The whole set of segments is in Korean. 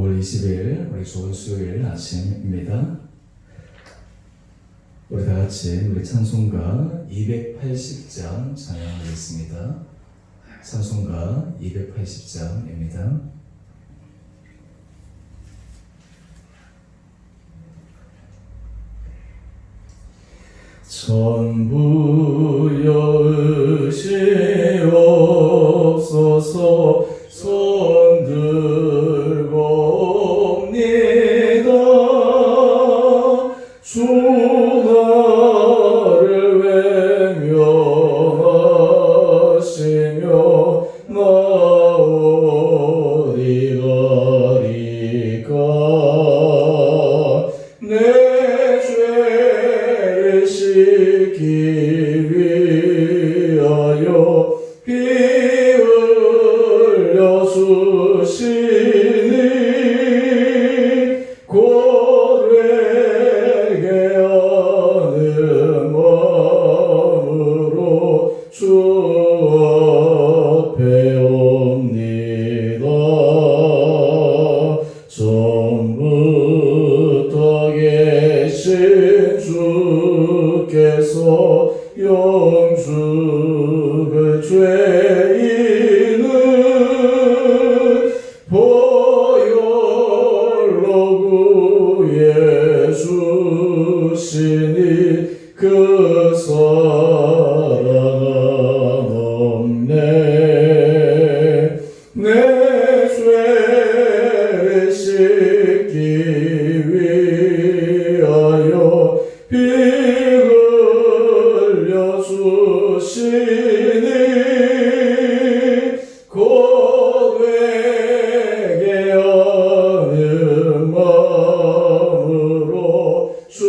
5월 20일 우리 좋은 수요일 아침입니다. 우리 다 같이 우리 찬송가 280장 찬양하겠습니다. 찬송가 280장입니다. 전부 여으시옵소서. 손 들고 옵니다. 주 나를 외면하시며 나 어디 가리까. 내 죄를 씻기 위하여 피 흘려 주시니 고백하는 마음으로 주 앞에 옵니다. 전부터 계신 주께서 영죽을 죄인은 보혈로 구해 주시니 그 사랑은 없네. 내 죄를 씻기 위하여 피 흘려 주시니 고백하는 마음으로 주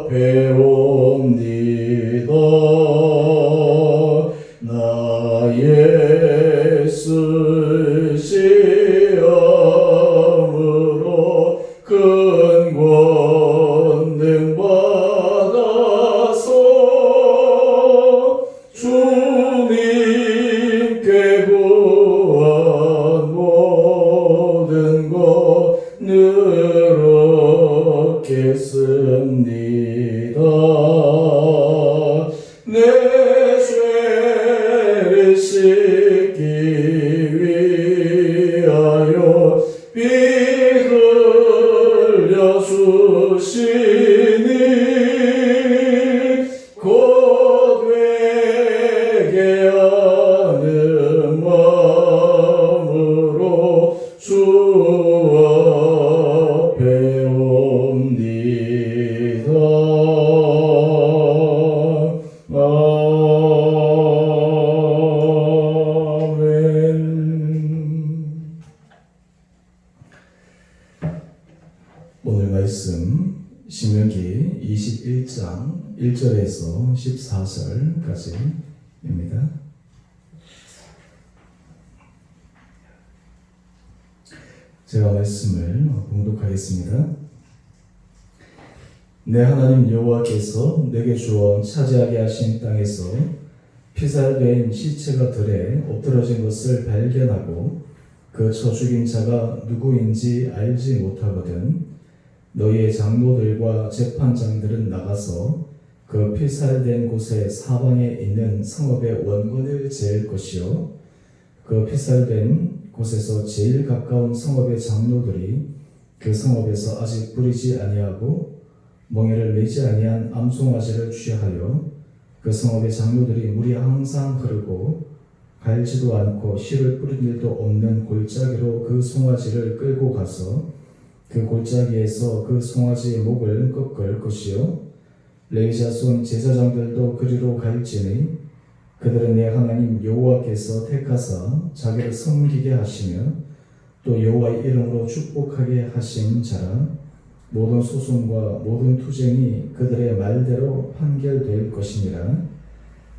앞에 옵니다. 나의 쓰시함으로 큰 권능 받아서 주님께 구한 모든 것 늘 얻겠습니다. 내 죄를 씻기 위하여 피 흘려 주시니 고백하는 마음으로 주 앞에 옵니다. 아멘. 오늘 말씀 신명기 21장 1절에서 14절까지입니다. 제가 말씀을 봉독하겠습니다. 내 하나님 여호와께서 내게 주어 차지하게 하신 땅에서 피살된 시체가 들에 엎드러진 것을 발견하고 그 쳐 죽인 자가 누구인지 알지 못하거든 너희의 장로들과 재판장들은 나가서 그 피살된 곳의 사방에 있는 성읍의 원권을 잴 것이요 그 피살된 곳에서 제일 가까운 성읍의 장로들이 그 성읍에서 아직 뿌리지 아니하고 멍에를 매지 아니한 암송아지를 취하여 그 성읍의 장로들이 물이 항상 흐르고 갈지도 않고 씨를 뿌린 일도 없는 골짜기로 그 송아지를 끌고 가서 그 골짜기에서 그 송아지의 목을 꺾을 것이요 레위 자손 제사장들도 그리로 갈지니 그들은 내 하나님 여호와께서 택하사 자기를 섬기게 하시며 또 여호와의 이름으로 축복하게 하신 자라. 모든 소송과 모든 투쟁이 그들의 말대로 판결될 것이니라.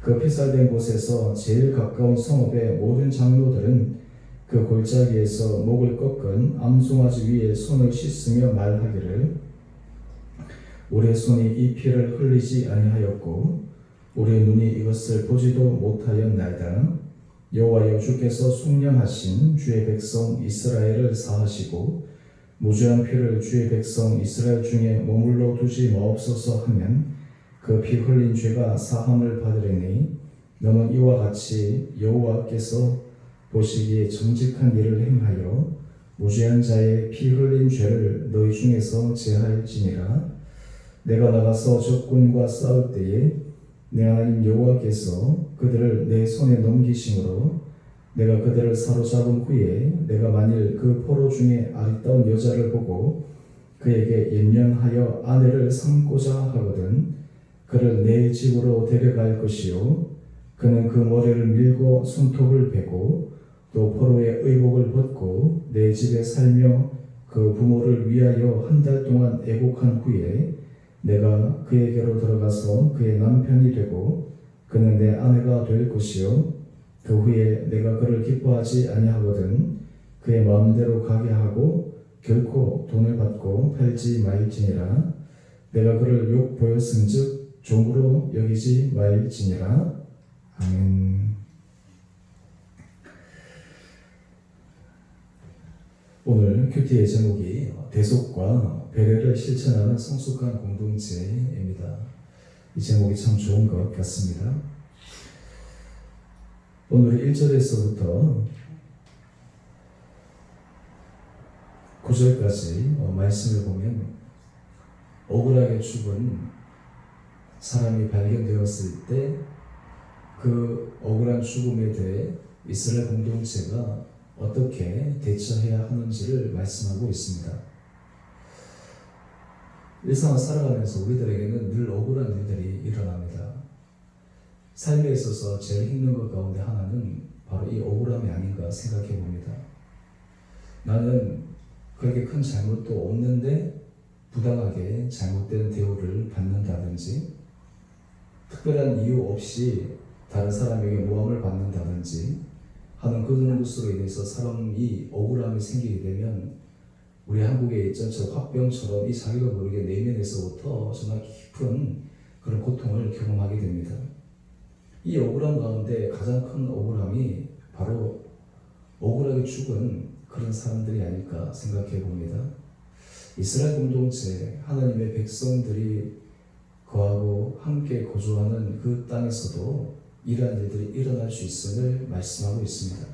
그 피살된 곳에서 제일 가까운 성읍의 모든 장로들은 그 골짜기에서 목을 꺾은 암송아지 위에 손을 씻으며 말하기를 우리의 손이 이 피를 흘리지 아니하였고 우리의 눈이 이것을 보지도 못하였나이다. 여호와여 주께서 속량하신 주의 백성 이스라엘을 사하시고 무죄한 피를 주의 백성 이스라엘 중에 머물러 두지 마옵소서 하면 그 피 흘린 죄가 사함을 받으리니 너는 이와 같이 여호와께서 보시기에 정직한 일을 행하여 무죄한 자의 피 흘린 죄를 너희 중에서 제하일지니라. 내가 나가서 적군과 싸울 때에 내 하나님 여호와께서 그들을 내 손에 넘기심으로 내가 그들을 사로잡은 후에 내가 만일 그 포로 중에 아리따운 여자를 보고 그에게 연연하여 아내를 삼고자 하거든 그를 내 집으로 데려갈 것이요 그는 그 머리를 밀고 손톱을 베고 또 포로의 의복을 벗고 내 집에 살며 그 부모를 위하여 한 달 동안 애곡한 후에 내가 그에게로 들어가서 그의 남편이 되고 그는 내 아내가 될 것이요 그 후에 내가 그를 기뻐하지 아니하거든 그의 마음대로 가게 하고 결코 돈을 받고 팔지 말지니라. 내가 그를 욕 보였은즉 종으로 여기지 말지니라. 아멘. 오늘 큐티의 제목이 대속과 배려를 실천하는 성숙한 공동체입니다. 이 제목이 참 좋은 것 같습니다. 오늘 1절에서부터 9절까지 말씀을 보면 억울하게 죽은 사람이 발견되었을 때 그 억울한 죽음에 대해 이스라엘 공동체가 어떻게 대처해야 하는지를 말씀하고 있습니다. 일상을 살아가면서 우리들에게는 늘 억울한 일들이 일어납니다. 삶에 있어서 제일 힘든 것 가운데 하나는 바로 이 억울함이 아닌가 생각해 봅니다. 나는 그렇게 큰 잘못도 없는데 부당하게 잘못된 대우를 받는다든지 특별한 이유 없이 다른 사람에게 모함을 받는다든지 하는 그런 것으로 인해서 사람이 억울함이 생기게 되면 우리 한국의 전처럼 화병처럼 이 자기가 모르게 내면에서부터 정말 깊은 그런 고통을 경험하게 됩니다. 이 억울함 가운데 가장 큰 억울함이 바로 억울하게 죽은 그런 사람들이 아닐까 생각해 봅니다. 이스라엘 공동체, 하나님의 백성들이 거하고 함께 거주하는 그 땅에서도 이러한 일들이 일어날 수 있음을 말씀하고 있습니다.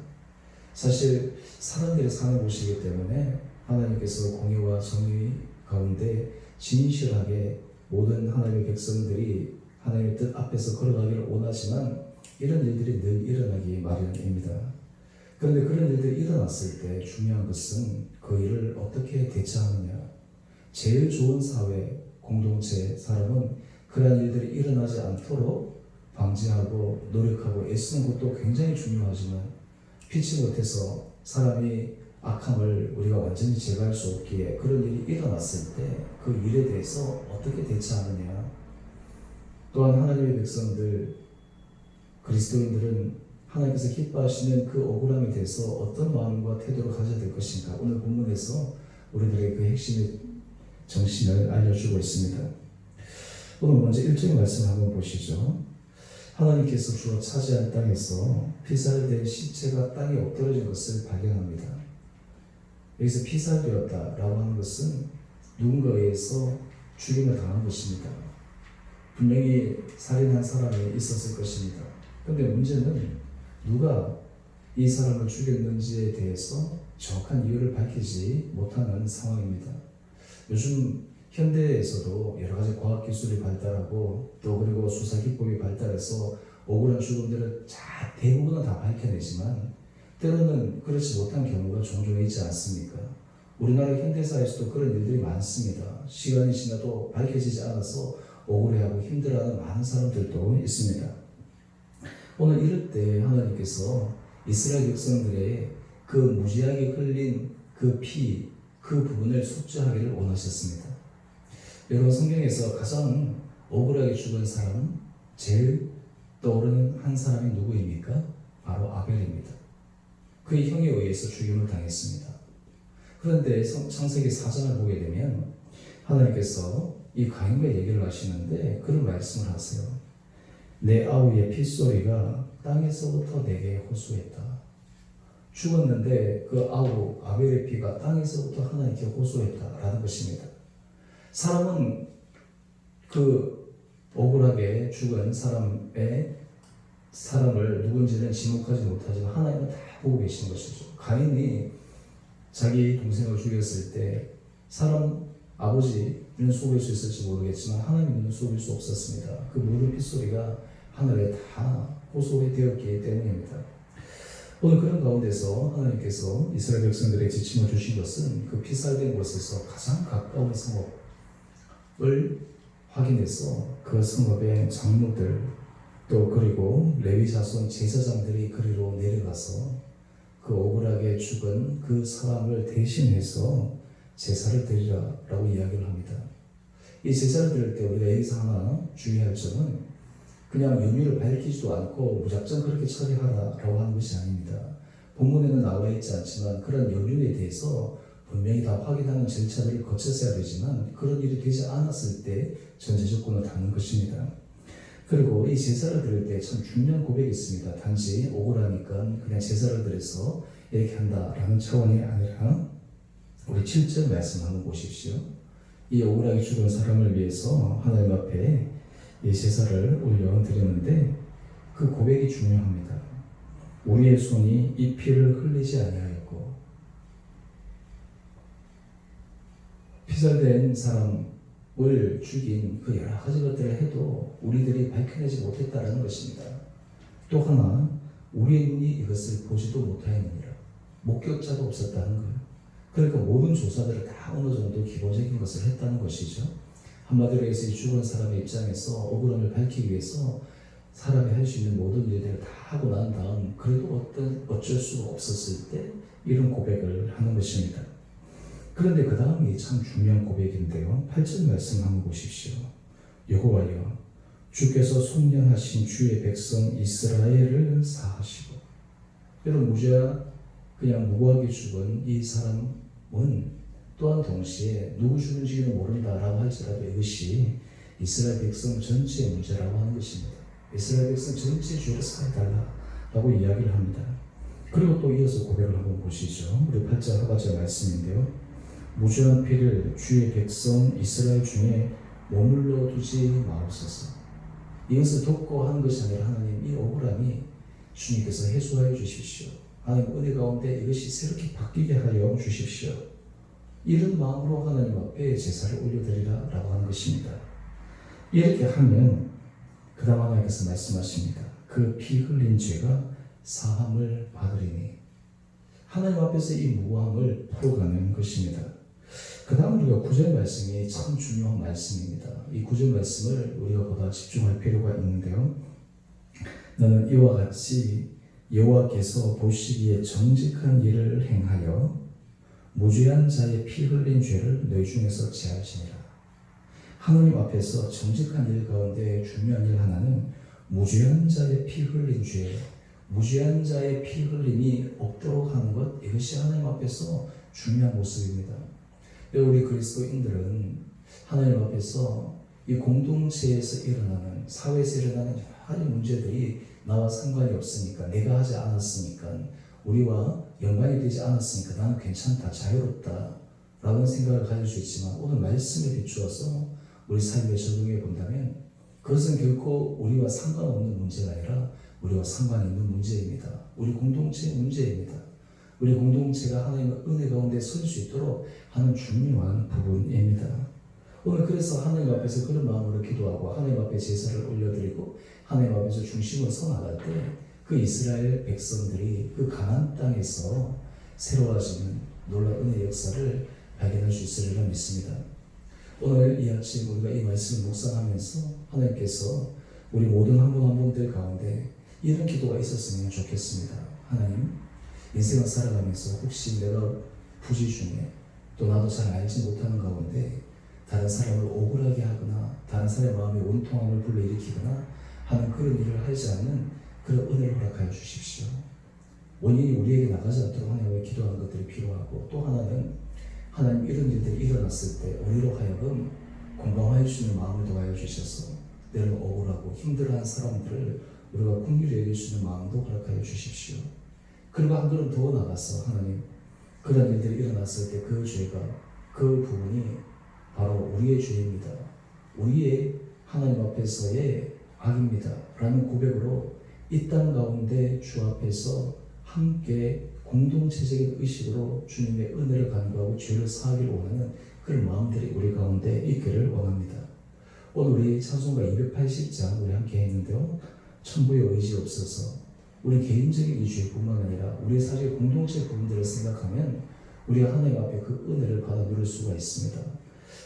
사실 사람들이 사는 곳이기 때문에 하나님께서 공의와 정의 가운데 진실하게 모든 하나님의 백성들이 하나님의 뜻 앞에서 걸어가기를 원하지만 이런 일들이 늘 일어나기 마련입니다. 그런데 그런 일들이 일어났을 때 중요한 것은 그 일을 어떻게 대처하느냐. 제일 좋은 사회, 공동체, 사람은 그러한 일들이 일어나지 않도록 방지하고 노력하고 애쓰는 것도 굉장히 중요하지만 피치 못해서 사람이 악함을 우리가 완전히 제거할 수 없기에 그런 일이 일어났을 때 그 일에 대해서 어떻게 대처하느냐. 또한 하나님의 백성들, 그리스도인들은 하나님께서 기뻐하시는 그 억울함에 대해서 어떤 마음과 태도를 가져야 될 것인가. 오늘 본문에서 우리들에게 그 핵심의 정신을 알려주고 있습니다. 오늘 먼저 1절 말씀 한번 보시죠. 하나님께서 주어 차지한 땅에서 피살된 시체가 땅에 엎드러진 것을 발견합니다. 여기서 피살되었다라고 하는 것은 누군가에 의해서 죽임을 당한 것입니다. 분명히 살인한 사람이 있었을 것입니다. 그런데 문제는 누가 이 사람을 죽였는지에 대해서 정확한 이유를 밝히지 못하는 상황입니다. 요즘 현대에서도 여러 가지 과학기술이 발달하고 또 그리고 수사기법이 발달해서 억울한 죽음들을 대부분은 다 밝혀내지만 때로는 그렇지 못한 경우가 종종 있지 않습니까? 우리나라 현대사에서도 그런 일들이 많습니다. 시간이 지나도 밝혀지지 않아서 억울해하고 힘들어하는 많은 사람들도 있습니다. 오늘 이럴 때 하나님께서 이스라엘 백성들의 그 무지하게 흘린 그 피, 그 부분을 속죄하기를 원하셨습니다. 여러분 성경에서 가장 억울하게 죽은 사람은 제일 떠오르는 한 사람이 누구입니까? 바로 아벨입니다. 그의 형에 의해서 죽임을 당했습니다. 그런데 창세기 4장을 보게 되면 하나님께서 이 가인과 얘기를 하시는데 그런 말씀을 하세요. 내 아우의 핏소리가 땅에서부터 내게 호소했다. 죽었는데 그 아벨의 피가 땅에서부터 하나님께 호소했다라는 것입니다. 사람은 그 억울하게 죽은 사람을 누군지는 지목하지 못하지만 하나님은 다 보고 계시는 것이죠. 가인이 자기 동생을 죽였을 때 사람 아버지는 속일 수 있을지 모르겠지만 하나님은 속일 수 없었습니다. 그 모든 핏소리가 하늘에 다 호소되었기 때문입니다. 오늘 그런 가운데서 하나님께서 이스라엘 백성들의 지침을 주신 것은 그 피살된 곳에서 가장 가까운 성읍을 확인해서 그 성읍의 장로들 또 그리고 레위 자손 제사장들이 그리로 내려가서 그 억울하게 죽은 그 사람을 대신해서 제사를 드리라라고 이야기를 합니다. 이 제사를 드릴 때 우리가 여기서 하나 주의할 점은 그냥 연유를 밝히지도 않고 무작정 그렇게 처리하라라고 하는 것이 아닙니다. 본문에는 나와 있지 않지만 그런 연유에 대해서 분명히 다 확인하는 절차들을 거쳤어야 되지만 그런 일이 되지 않았을 때 전제 조건을 담는 것입니다. 그리고 이 제사를 드릴 때 참 중요한 고백이 있습니다. 단지 억울하니까 그냥 제사를 드려서 이렇게 한다라는 차원이 아니라 우리 7절 말씀 한번 보십시오. 이 억울하게 죽은 사람을 위해서 하나님 앞에 이 제사를 올려드렸는데 그 고백이 중요합니다. 우리의 손이 이 피를 흘리지 아니하였고 피살된 사람을 죽인 그 여러 가지 것들을 해도 우리들이 밝혀내지 못했다는 것입니다. 또 하나 우리의 눈이 이것을 보지도 못하였느니라. 목격자도 없었다는 거예요. 그러니까 모든 조사들을 다 어느 정도 기본적인 것을 했다는 것이죠. 한마디로 해서 이 죽은 사람의 입장에서 억울함을 밝히기 위해서 사람이 할 수 있는 모든 일들을 다 하고 난 다음 그래도 어쩔 수가 없었을 때 이런 고백을 하는 것입니다. 그런데 그 다음이 참 중요한 고백인데요. 8절 말씀 한번 보십시오. 여호와여 주께서 속량하신 주의 백성 이스라엘을 사하시고. 여러분 무죄 그냥 무고하게 죽은 이 사람은 또한 동시에 누구 죽은지는 모른다라고 할지라도 이것이 이스라엘 백성 전체의 문제라고 하는 것입니다. 이스라엘 백성 전체의 죄를 사해달라라고 이야기를 합니다. 그리고 또 이어서 고백을 한번 보시죠. 우리 8절 하반절 말씀인데요. 무죄한 피를 주의 백성 이스라엘 중에 머물러 두지 마옵소서. 이것을 돕고 하는 것이 아니라 하나님 이 억울함이 주님께서 해소하여 주십시오. 하나님 은혜 가운데 이것이 새롭게 바뀌게 하여 주십시오. 이런 마음으로 하나님 앞에 제사를 올려드리라 라고 하는 것입니다. 이렇게 하면 그 다음 하나님께서 말씀하십니다. 그 피 흘린 죄가 사함을 받으리니. 하나님 앞에서 이 무고함을 풀어가는 것입니다. 그 다음 우리가 9절 말씀이 참 중요한 말씀입니다. 이 9절 말씀을 우리가 보다 집중할 필요가 있는데요. 너는 이와 같이 여호와께서 보시기에 정직한 일을 행하여 무죄한 자의 피 흘린 죄를 너희 중에서 제하시니라. 하나님 앞에서 정직한 일 가운데 중요한 일 하나는 무죄한 자의 피 흘린 죄, 무죄한 자의 피 흘림이 없도록 하는 것, 이것이 하나님 앞에서 중요한 모습입니다. 우리 그리스도인들은 하나님 앞에서 이 공동체에서 일어나는, 사회에서 일어나는 여러 가지 문제들이 나와 상관이 없으니까, 내가 하지 않았으니까, 우리와 연관이 되지 않았으니까 나는 괜찮다, 자유롭다 라는 생각을 가질 수 있지만 오늘 말씀에 비추어서 우리 삶에 적용해 본다면 그것은 결코 우리와 상관없는 문제가 아니라 우리와 상관이 있는 문제입니다. 우리 공동체의 문제입니다. 우리 공동체가 하나님의 은혜 가운데 설 수 있도록 하는 중요한 부분입니다. 오늘 그래서 하나님 앞에서 그런 마음으로 기도하고 하나님 앞에 제사를 올려드리고 하나님 앞에서 중심을 서나갈 때 그 이스라엘 백성들이 그 가나안 땅에서 새로워지는 놀라운 은혜의 역사를 발견할 수 있으리라 믿습니다. 오늘 이 아침 우리가 이 말씀을 묵상하면서 하나님께서 우리 모든 한 분 한 분들 가운데 이런 기도가 있었으면 좋겠습니다. 하나님, 인생을 살아가면서 혹시 내가 부지 중에 또 나도 잘 알지 못하는 가운데 다른 사람을 억울하게 하거나 다른 사람의 마음에 원통함을 불러일으키거나 하는 그런 일을 하지 않는 그런 은혜를 허락하여 주십시오. 원인이 우리에게 나가지 않도록 하나님께 기도하는 것들이 필요하고, 또 하나는 하나님 이런 일들이 일어났을 때 우리로 하여금 공감하여 주시는 마음을 더하여 주셔서 내가 억울하고 힘들어하는 사람들을 우리가 긍휼히 여길 수 있는 마음도 허락하여 주십시오. 그리고 한 걸음 더 나가서 하나님, 그런 일들이 일어났을 때 그 죄가, 그 부분이 바로 우리의 죄입니다. 우리의 하나님 앞에서의 악입니다. 라는 고백으로 이 땅 가운데 주 앞에서 함께 공동체적인 의식으로 주님의 은혜를 간구하고 죄를 사하기를 원하는 그런 마음들이 우리 가운데 있기를 원합니다. 오늘 우리 찬송가 280장 우리 함께 했는데요. 천부의 의지 없어서 우리 개인적인 이 죄뿐만 아니라 우리 사실 공동체 부분들을 생각하면 우리가 하나님 앞에 그 은혜를 받아 누릴 수가 있습니다.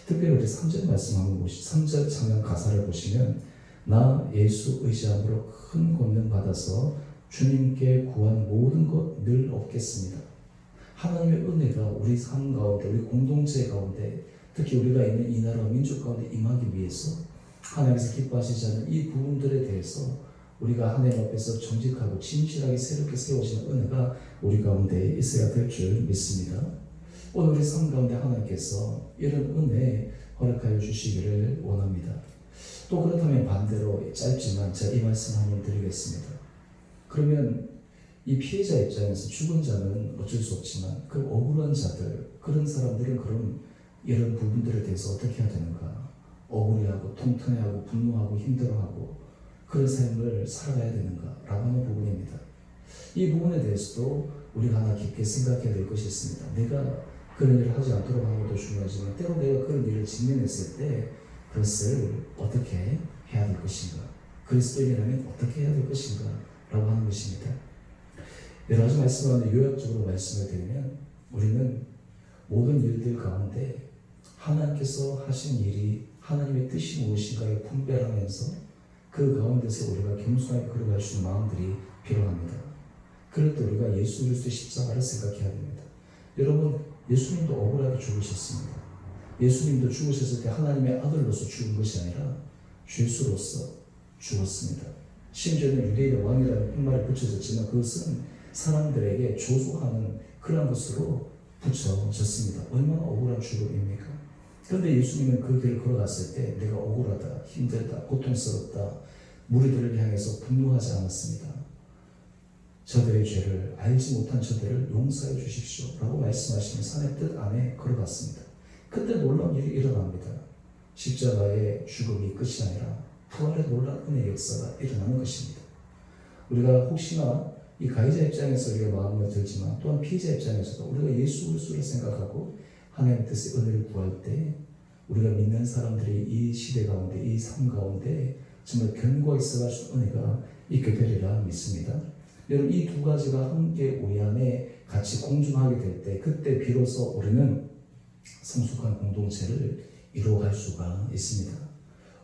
특별히 우리 3절 말씀 한번 보시죠. 3절 찬양 가사를 보시면 나 예수 의지함으로 큰 권능 받아서 주님께 구한 모든 것 늘 얻겠습니다. 하나님의 은혜가 우리 삶 가운데, 우리 공동체 가운데, 특히 우리가 있는 이 나라 민족 가운데 임하기 위해서 하나님께서 기뻐하시지 않는 이 부분들에 대해서 우리가 하나님 앞에서 정직하고 진실하게 새롭게 세워지는 은혜가 우리 가운데 있어야 될 줄 믿습니다. 오늘 우리 삶 가운데 하나님께서 이런 은혜 허락하여 주시기를 원합니다. 또 그렇다면 반대로 짧지만 제가 이 말씀 한번 드리겠습니다. 그러면 이 피해자 입장에서 죽은 자는 어쩔 수 없지만 그 억울한 자들, 그런 사람들은 그럼 이런 부분들에 대해서 어떻게 해야 되는가? 억울해하고 통통해하고 분노하고 힘들어하고 그런 삶을 살아가야 되는가? 라고 하는 부분입니다. 이 부분에 대해서도 우리가 하나 깊게 생각해야 될 것이 있습니다. 내가 그런 일을 하지 않도록 하는 것도 중요하지만 때로 내가 그런 일을 직면했을 때 그것을 어떻게 해야 될 것인가? 그리스도인이라면 어떻게 해야 될 것인가? 라고 하는 것입니다. 여러 가지 말씀하는데 요약적으로 말씀을 드리면 우리는 모든 일들 가운데 하나님께서 하신 일이 하나님의 뜻이 무엇인가에 분별하면서 그 가운데서 우리가 겸손하게 걸어갈 수 있는 마음들이 필요합니다. 그럴 때 우리가 예수 그리스도의 십자가를 생각해야 됩니다. 여러분, 예수님도 억울하게 죽으셨습니다. 예수님도 죽으셨을 때 하나님의 아들로서 죽은 것이 아니라 죄수로서 죽었습니다. 심지어는 유대인의 왕이라는 팻말이 붙여졌지만 그것은 사람들에게 조소하는 그런 것으로 붙여졌습니다. 얼마나 억울한 죽음입니까? 그런데 예수님은 그 길을 걸어갔을 때 내가 억울하다, 힘들다, 고통스럽다, 무리들을 향해서 분노하지 않았습니다. 저들의 죄를 알지 못한 저들을 용서해 주십시오 라고 말씀하시면서 하나님의 뜻 안에 걸어갔습니다. 그때 놀라운 일이 일어납니다. 십자가의 죽음이 끝이 아니라 부활의 놀라운 은혜의 역사가 일어나는 것입니다. 우리가 혹시나 이 가해자 입장에서 우리가 마음을 들지만 또한 피해자 입장에서도 우리가 예수 그리스도를 생각하고 하나님의 뜻의 은혜를 구할 때 우리가 믿는 사람들이 이 시대 가운데, 이 삶 가운데 정말 견고하게 써갈 수 있는 은혜가 있게 되리라 믿습니다. 여러분, 이 두 가지가 함께 우리 안에 같이 공존하게 될 때 그때 비로소 우리는 성숙한 공동체를 이루어갈 수가 있습니다.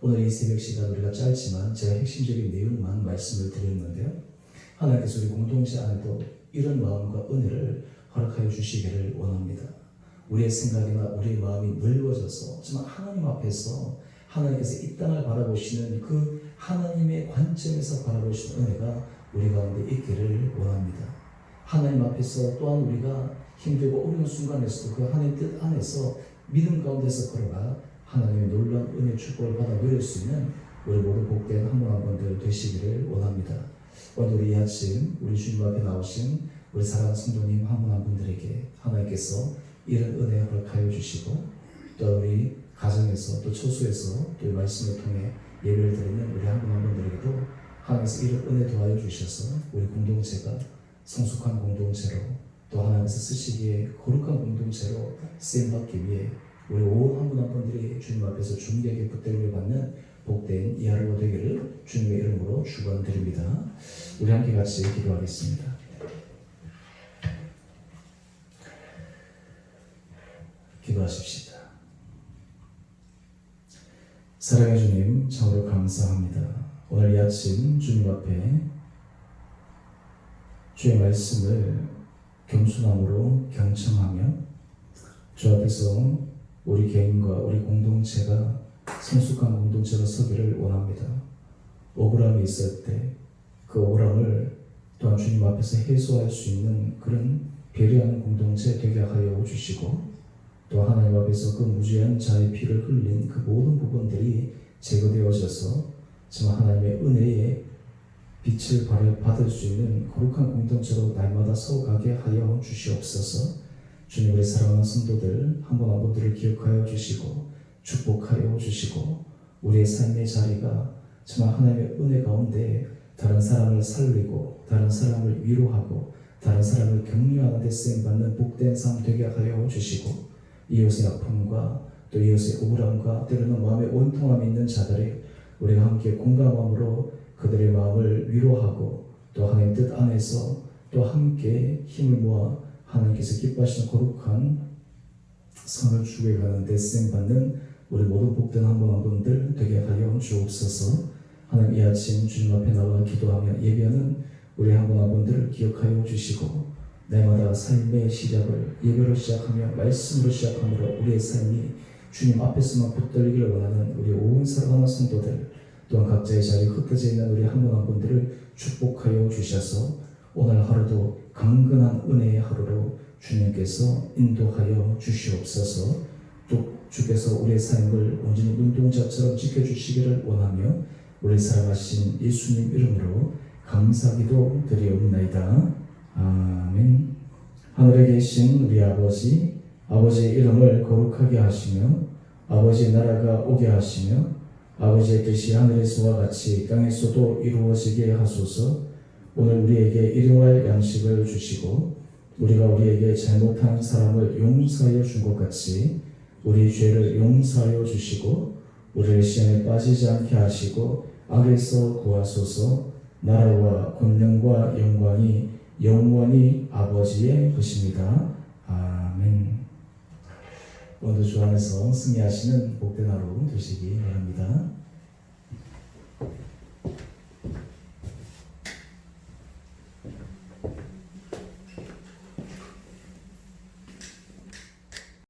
오늘 이 새벽 시간 우리가 짧지만 제가 핵심적인 내용만 말씀을 드렸는데요. 하나님께서 우리 공동체 안에도 이런 마음과 은혜를 허락하여 주시기를 원합니다. 우리의 생각이나 우리의 마음이 넓어져서 정말 하나님 앞에서 하나님께서 이 땅을 바라보시는 그 하나님의 관점에서 바라보시는 은혜가 우리 가운데 있기를 원합니다. 하나님 앞에서 또한 우리가 힘들고 어려운 순간에서도 그 하나님 뜻 안에서 믿음 가운데서 걸어가 하나님의 놀라운 은혜 축복을 받아 누릴 수 있는 우리 모두 복된 한 분 한 분들 되시기를 원합니다. 오늘 우리 이 아침 우리 주님 앞에 나오신 우리 사랑하는 성도님 한 분 한 분들에게 하나님께서 이런 은혜 허락하여 주시고 또 우리 가정에서 또 처소에서 또 이 말씀을 통해 예배를 드리는 우리 한 분 한 분들에게도 하나님께서 이런 은혜 도와여 주셔서 우리 공동체가 성숙한 공동체로 또 하나님께서 쓰시기에 거룩한 공동체로 쓰임받기 위해 우리 온 한 분 한 분들이 주님 앞에서 존귀하게 붙들림을 받는 복된 이 하루가 되기를 주님의 이름으로 축원드립니다. 우리 함께 같이 기도하겠습니다. 기도하십시다. 사랑의 주님, 참으로 감사합니다. 오늘 이 아침 주님 앞에 주의 말씀을 겸손함으로 경청하며 주 앞에서 우리 개인과 우리 공동체가 성숙한 공동체로 서기를 원합니다. 억울함이 있을 때 그 억울함을 또한 주님 앞에서 해소할 수 있는 그런 배려하는 공동체 되게 하여 주시고 또 하나님 앞에서 그 무죄한 자의 피를 흘린 그 모든 부분들이 제거되어져서 정말 하나님의 은혜의 빛을 받을 수 있는 거룩한 공동체로 날마다 서가게 하여 주시옵소서. 주님, 우리 사랑하는 성도들 한 분 한 분들을 기억하여 주시고 축복하여 주시고 우리의 삶의 자리가 정말 하나님의 은혜 가운데 다른 사람을 살리고 다른 사람을 위로하고 다른 사람을 격려하는 데 쓰임받는 복된 삶 되게 하여 주시고 이웃의 아픔과 또 이웃의 우울함과 때로는 마음의 온통함이 있는 자들이 우리가 함께 공감함으로 그들의 마음을 위로하고 또 하나님 뜻 안에서 또 함께 힘을 모아 하나님께서 기뻐하시는 거룩한 선을 주고가는 데 쓰임받는 우리 모든 복된 한 분 한 분들 되게 하여 주옵소서. 하나님, 이 아침 주님 앞에 나와 기도하며 예배하는 우리 한 분 한 분들을 기억하여 주시고 날마다 삶의 시작을 예배로 시작하며 말씀으로 시작함으로 우리의 삶이 주님 앞에서만 붙들리기를 원하는 우리 온 사랑하는 성도들 또한 각자의 자리에 흩어져 있는 우리 한 분 한 분들을 축복하여 주셔서 오늘 하루도 강건한 은혜의 하루로 주님께서 인도하여 주시옵소서. 또 주께서 우리의 삶을 온전히 눈동자처럼 지켜주시기를 원하며 우리 사랑하신 예수님 이름으로 감사기도 드리옵나이다. 아멘. 하늘에 계신 우리 아버지, 아버지의 이름을 거룩하게 하시며 아버지의 나라가 오게 하시며 아버지의 뜻이 하늘에서와 같이 땅에서도 이루어지게 하소서. 오늘 우리에게 일용할 양식을 주시고 우리가 우리에게 잘못한 사람을 용서하여 준 것 같이 우리 죄를 용서하여 주시고 우리를 시험에 빠지지 않게 하시고 악에서 구하소서. 나라와 권능과 영광이 영원히 아버지의 것입니다. 아멘. 오늘도 주 안에서 승리하시는 복된 하루 되시기 바랍니다.